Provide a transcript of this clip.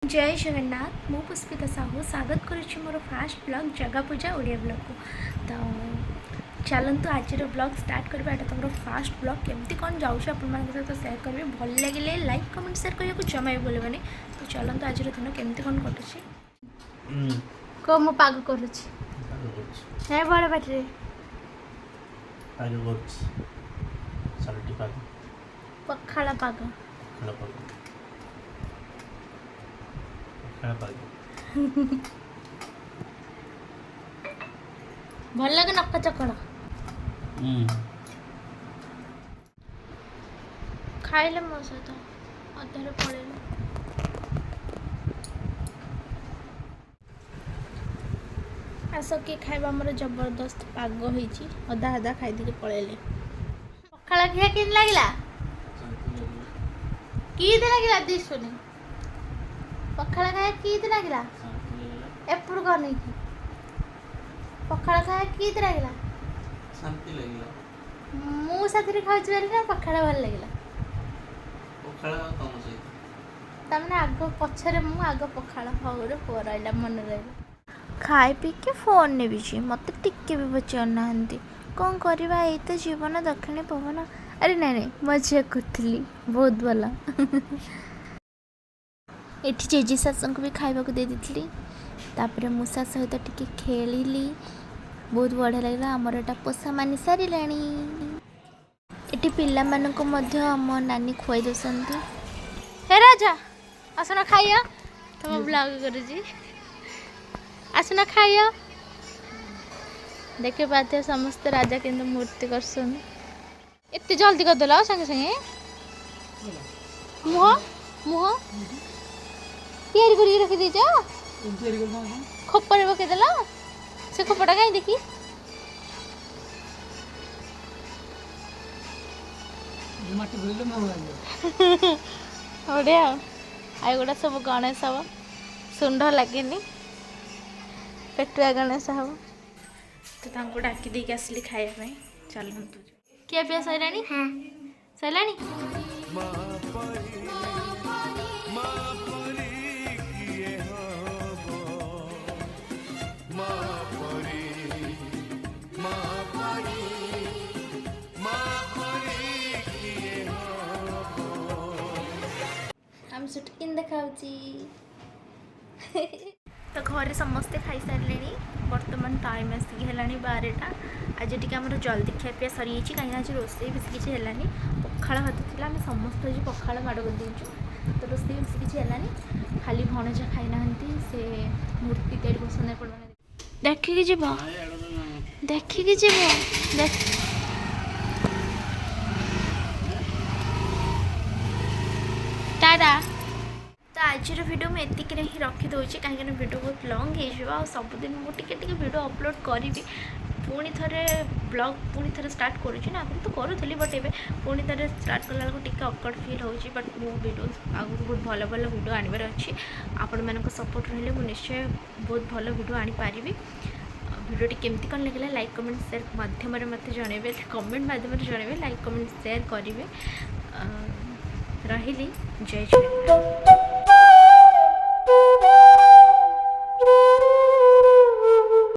जय जगन्नाथ मु पुष्पिता साहू स्वागत करुच्ची मोर फास्ट ब्लॉग जगह पूजा ओडिया ब्लॉग को। तो चलतु आज ब्लॉग स्टार्ट करवा। एटा तुम फास्ट ब्लॉग केमती कौन जाऊँ आप सहित सेयार करेंगे। भल लगे लाइक कमेंट सेयार करने को जमा भी बोलबनी। तो चलतु आज दिन केमती कौन कटुची को मु पाग करुची है बड़ बाटे पखाड़ा पाग भल लगे नक्का चकड़ा खाइले मो सहित अधारे पड़ेले आस किए खाइबा मोर जबरदस्त पाग होइची अधा अधा खाई दी पड़ेले। पखाड़ा खिया किन लागला की लागला दिसुनी पखाड़ा खाया की लागला एपड़ करनी की पखाड़ा खाया की लागला शांति लगला मु साथी खाउछ बेली ना पखाड़ा भल लागला पखाड़ा तम सहित तमने आग पछरे मु आग पखाड़ा हौरे पोराइला मन रहला खाई पी के फोन ने भी मत टिके भी बचार नाहंती कौन करवा ये तो जीवन दक्षिणी पवन। अरे नहीं नहीं मजा करथली बहुत भला एठी जेजे सासू को भी खाइबा को दे देथली तापर मूसा सहित टिके खेलिली बहुत बढ़िया लगला। आमर एटा पोसा मानि सारी लाणी एठी पिल्ला मान को मध्य आम नानी खुआई दसंती। हे राजा आसना खाइया तुम ब्लॉग करूजी आसना खाइया देखे पाते समस्त राजा के मूर्ति करसन एते जल्दी कर देला संगे संगे मुह मुह तैयारी करके रखी दीजा खोपरे पके देला से खोपड़ा कहीं देखी बढ़िया आई गुड़ा सब गणेश हम सुंड लगे पेटुआ गणेश हम तो डाकी देके आसली खाया चलतु क्या पिया सैलानी हाँ सैलानी हम सुटकिन देखाऊची तो घर समस्ते खाई सारे बर्तमान टाइम आसिक है 12टा आज टी आम जल्दी खियापिया सरी कहीं आज रोसे बेस किसी है पखाड़ भात था आम समस्त आज पखाड़ माड़ कर देचु तो रोसे बेस किसी है खाली भणजा खाई ना से मूर्ति तैयारी पसंद पड़े देखिकी जीव देखिकी जीव टाटा। तो आज वीडियो में एतिक ही रखीदे कहीं वीडियो बहुत लंग हो सबुदिन मुझे वीडियो अपलोड करी पुणी थे ब्लॉग पुणी थे स्टार्ट करुँच ना आगे तो करूँगी बट ए पुणी थे स्टार्ट कला टिके अकवर्ड फील हो बट मो वीडियो आगे बहुत भल भल वीडियो आनबार अच्छी आपण मान सपोर्ट रही मुझे निश्चय बहुत भल वीडियो आनीपारि वीडियो केमती कौन लगे लाइक कमेंट शेयर माध्यम मत जनइबे कमेंट माध्यम जनइबे लाइक कमेंट शेयर करेंगे रही जय जगन्नाथ।